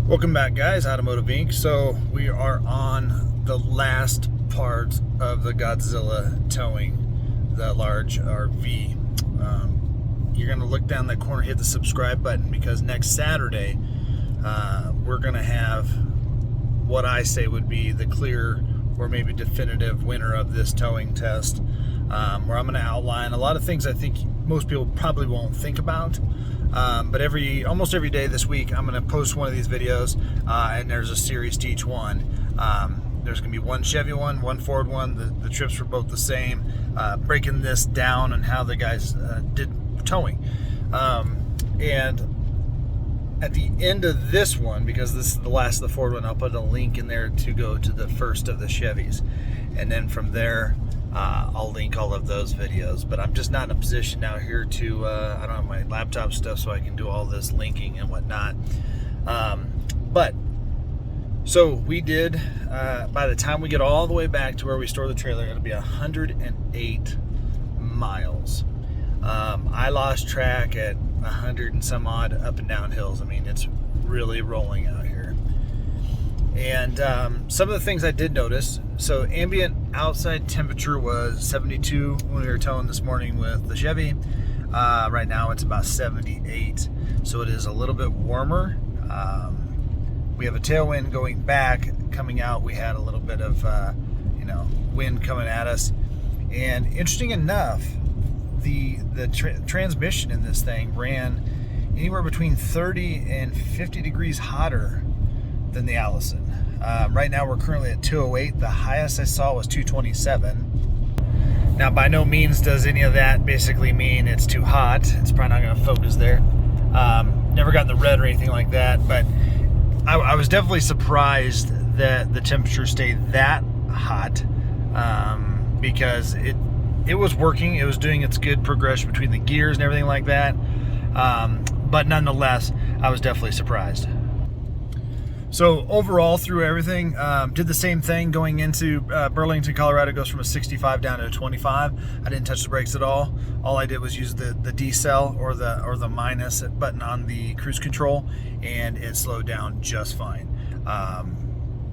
Welcome back, guys. Automotive Inc. So we are on the last part of the Godzilla towing the large RV. You're going to look down that corner, hit the subscribe button, because next Saturday we're going to have what I say would be the clear or maybe definitive winner of this towing test, where I'm going to outline a lot of things I think most people probably won't think about. But almost every day this week, I'm going to post one of these videos, and there's a series to each one. There's going to be one Chevy one Ford one. The trips were both the same, breaking this down and how the guys did towing. And at the end of this one, because this is the last of the Ford one, I'll put a link in there to go to the first of the Chevys. And then from there, I'll link all of those videos, but I'm just not in a position now here to, I don't have my laptop stuff so I can do all this linking and whatnot. So we did, by the time we get all the way back to where we store the trailer, it'll be 108 miles. I lost track at 100 and some odd up and down hills. I mean, it's really rolling out here. And some of the things I did notice, so ambient outside temperature was 72 when we were towing this morning with the Chevy. Right now it's about 78, so it is a little bit warmer. We have a tailwind going back. Coming out, we had a little bit of wind coming at us. And interesting enough, the transmission in this thing ran anywhere between 30 and 50 degrees hotter than the Allison. Right now we're currently at 208. The highest I saw was 227. Now, by no means does any of that basically mean it's too hot. It's probably not going to focus there. Never got the red or anything like that, but I was definitely surprised that the temperature stayed that hot, because it was working. It was doing its good progression between the gears and everything like that. But nonetheless, I was definitely surprised. So overall, through everything, did the same thing going into Burlington, Colorado. Goes from a 65 down to a 25. I didn't touch the brakes at all. All I did was use the decel or the minus button on the cruise control, and it slowed down just fine.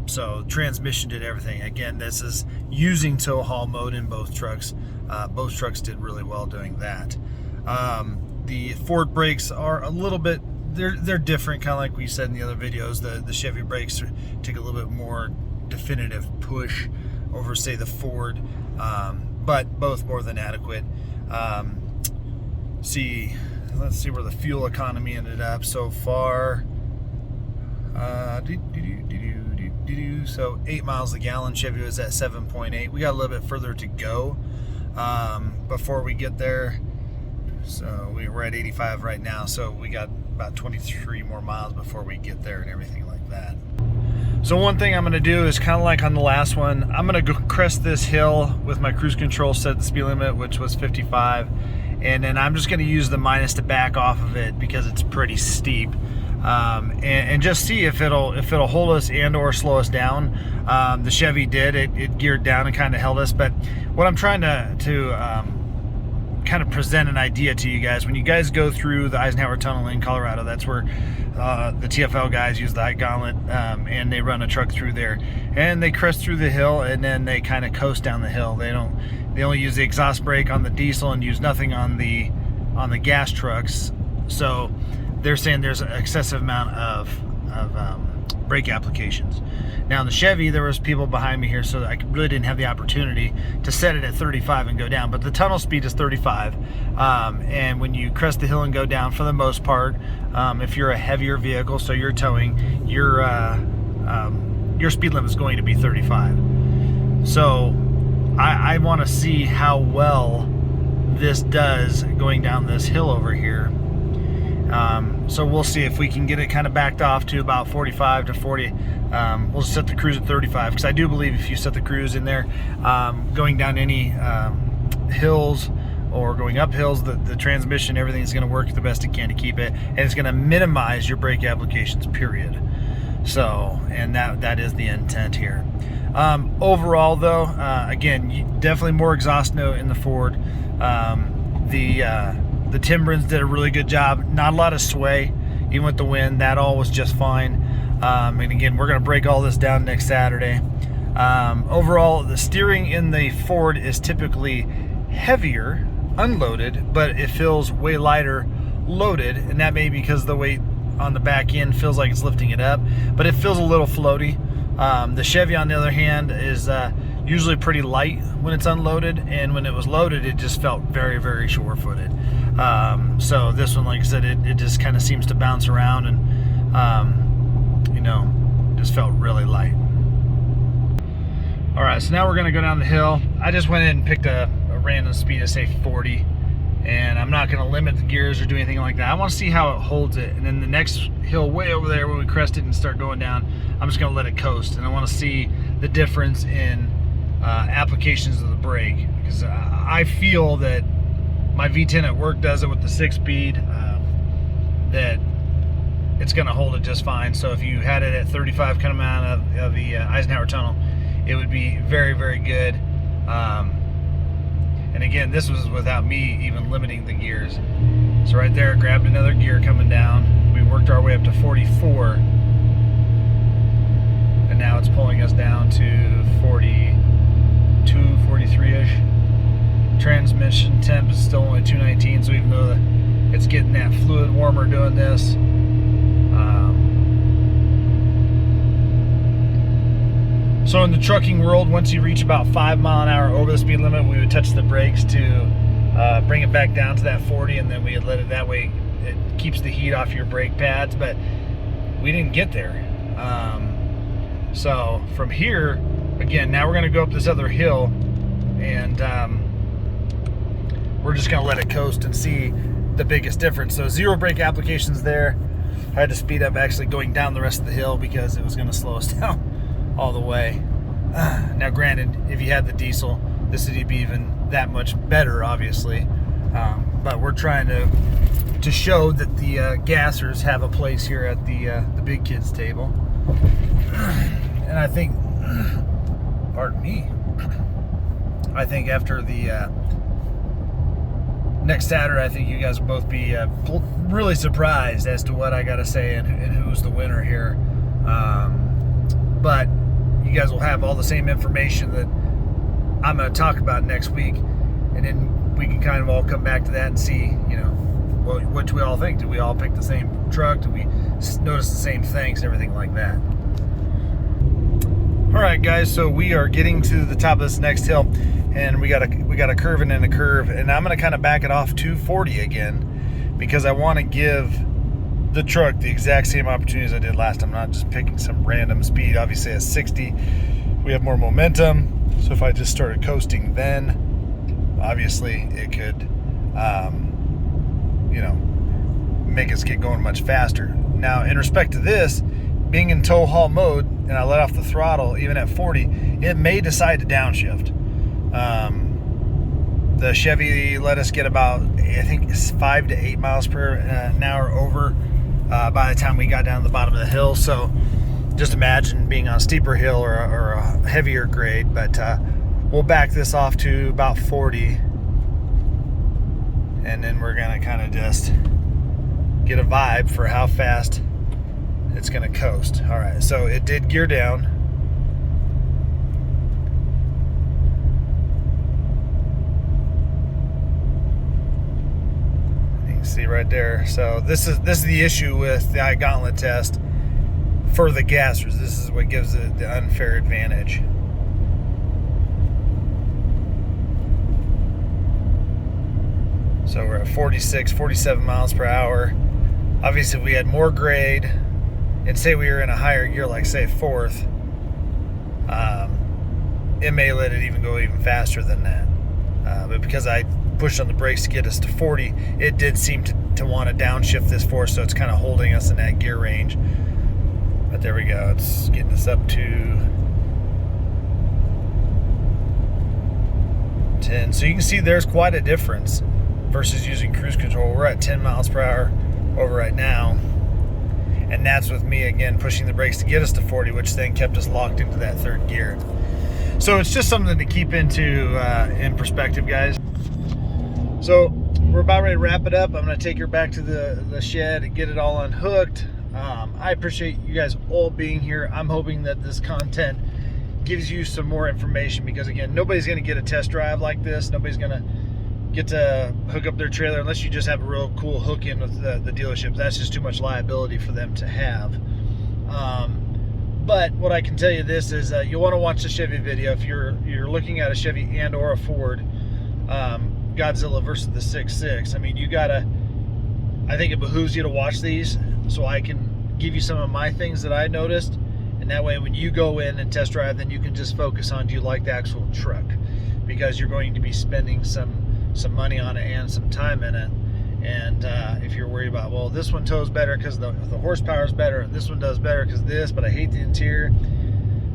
So transmission did everything. Again, this is using tow haul mode in both trucks. Both trucks did really well doing that. The Ford brakes are a little bit, they're different, kind of like we said in the other videos. The Chevy brakes take a little bit more definitive push over, say, the Ford, but both more than adequate. Let's see where the fuel economy ended up so far. So 8 miles a gallon. Chevy was at 7.8. We got a little bit further to go before we get there. So we're at 85 right now, so we got about 23 more miles before we get there and everything like that. So one thing I'm going to do is kind of like on the last one, I'm going to go crest this hill with my cruise control set the speed limit, which was 55, and then I'm just going to use the minus to back off of it because it's pretty steep, and just see if it'll hold us and or slow us down. The Chevy did. It geared down and kind of held us, but what I'm trying to kind of present an idea to you guys. When you guys go through the Eisenhower Tunnel in Colorado, that's where the TFL guys use the Ike Guantlet, and they run a truck through there, and they crest through the hill, and then they kind of coast down the hill. They only use the exhaust brake on the diesel and use nothing on the gas trucks. So they're saying there's an excessive amount of brake applications. Now in the Chevy, there was people behind me here, so I really didn't have the opportunity to set it at 35 and go down, but the tunnel speed is 35, and when you crest the hill and go down, for the most part, if you're a heavier vehicle, so you're towing, your speed limit is going to be 35. So I want to see how well this does going down this hill over here. So we'll see if we can get it kind of backed off to about 45 to 40. We'll set the cruise at 35, because I do believe if you set the cruise in there, going down any hills or going up hills, the transmission, everything is going to work the best it can to keep it, and it's going to minimize your brake applications, period. So, and that is the intent here. Overall though, again, definitely more exhaust note in the Ford. The Timbrins did a really good job. Not a lot of sway, even with the wind. That all was just fine. And again, we're going to break all this down next Saturday. Overall, the steering in the Ford is typically heavier unloaded, but it feels way lighter loaded, and that may be because the weight on the back end feels like it's lifting it up, but it feels a little floaty. The Chevy, on the other hand, is usually pretty light when it's unloaded, and when it was loaded, it just felt very, very sure-footed. So this one, like I said, it just kind of seems to bounce around, and you know, just felt really light. All right, so now we're gonna go down the hill. I just went in and picked a random speed of, say, 40, and I'm not gonna limit the gears or do anything like that. I wanna see how it holds it, and then the next hill way over there, when we crest it and start going down, I'm just gonna let it coast, and I wanna see the difference in applications of the brake, because I feel that my V10 at work does it with the 6-speed, that it's gonna hold it just fine. So if you had it at 35 coming out of the Eisenhower tunnel, it would be very, very good. And again, this was without me even limiting the gears. So right there, grabbed another gear coming down. We worked our way up to 44, and now it's pulling us down to 42, 43-ish. Transmission temp is still only 219, so even though it's getting that fluid warmer doing this, so in the trucking world, once you reach about 5 mile an hour over the speed limit, we would touch the brakes to bring it back down to that 40, and then we would let it that way. It keeps the heat off your brake pads, but we didn't get there. So from here, again, now we're going to go up this other hill, and we're just going to let it coast and see the biggest difference. So 0 brake applications there. I had to speed up actually going down the rest of the hill because it was going to slow us down all the way. Now granted, if you had the diesel, this would be even that much better, obviously, but we're trying to show that the gassers have a place here at the big kids table. And I think, pardon me, I think after the next Saturday, I think you guys will both be really surprised as to what I got to say and who's the winner here. But you guys will have all the same information that I'm going to talk about next week, and then we can kind of all come back to that and see, you know, what do we all think? Did we all pick the same truck? Did we notice the same things and everything like that? All right, guys, so we are getting to the top of this next hill, and we got a curve and then a curve, and I'm going to kind of back it off to 40 again, because I want to give the truck the exact same opportunities I did last time. I'm not just picking some random speed. Obviously at 60 we have more momentum, so if I just started coasting then, obviously it could you know, make us get going much faster. Now in respect to this being in tow haul mode, and I let off the throttle even at 40, it may decide to downshift. The Chevy let us get about, I think, 5 to 8 miles per an hour over by the time we got down to the bottom of the hill. So just imagine being on a steeper hill or a heavier grade. But we'll back this off to about 40, and then we're gonna kind of just get a vibe for how fast it's gonna coast. All right, so it did gear down. See right there. So this is the issue with the Ike Guantlet test for the gassers. This is what gives it the unfair advantage. So we're at 46, 47 miles per hour. Obviously if we had more grade and say we were in a higher gear, like say 4th, it may let it even go even faster than that. But because I pushed on the brakes to get us to 40, it did seem to want to downshift this for us, so it's kind of holding us in that gear range. But there we go, it's getting us up to 10. So you can see there's quite a difference versus using cruise control. We're at 10 miles per hour over right now, and that's with me again pushing the brakes to get us to 40, which then kept us locked into that 3rd gear. So it's just something to keep into in perspective, guys. So we're about ready to wrap it up. I'm going to take her back to the shed and get it all unhooked. I appreciate you guys all being here. I'm hoping that this content gives you some more information, because again, nobody's going to get a test drive like this. Nobody's going to get to hook up their trailer unless you just have a real cool hook in with the dealership. That's just too much liability for them to have. But what I can tell you this is you'll want to watch the Chevy video if you're looking at a Chevy and or a Ford Godzilla versus the 6.6. I mean, I think it behooves you to watch these so I can give you some of my things that I noticed, and that way when you go in and test drive, then you can just focus on, do you like the actual truck, because you're going to be spending some money on it and some time in it. And if you're worried about, well, this one tows better because the horsepower is better, and this one does better because this, but I hate the interior,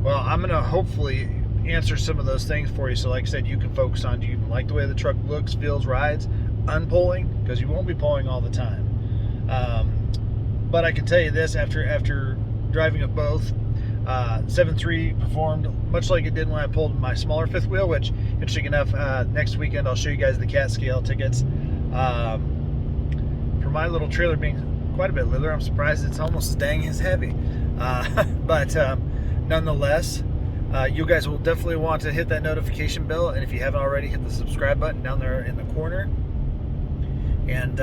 well, I'm going to hopefully answer some of those things for you. So like I said, you can focus on, do you like the way the truck looks, feels, rides, unpulling, because you won't be pulling all the time. But I can tell you this, after driving of both, 7.3 performed much like it did when I pulled my smaller fifth wheel, which, interesting enough, next weekend I'll show you guys the cat scale tickets. For my little trailer being quite a bit littler, I'm surprised it's almost as dang as heavy. But nonetheless, you guys will definitely want to hit that notification bell, and if you haven't already, hit the subscribe button down there in the corner. And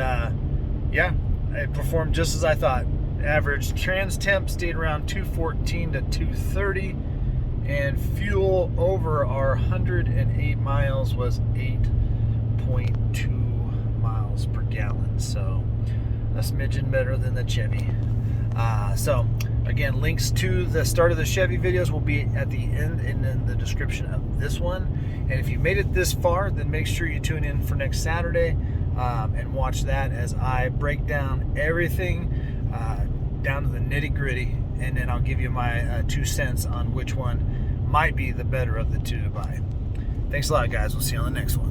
yeah, it performed just as I thought. Average trans temp stayed around 214 to 230, and fuel over our 108 miles was 8.2 miles per gallon. So a smidgen better than the Chevy. So again, links to the start of the Chevy videos will be at the end and in the description of this one. And if you made it this far, then make sure you tune in for next Saturday and watch that as I break down everything down to the nitty gritty, and then I'll give you my 2 cents on which one might be the better of the two to buy. Thanks a lot, guys. We'll see you on the next one.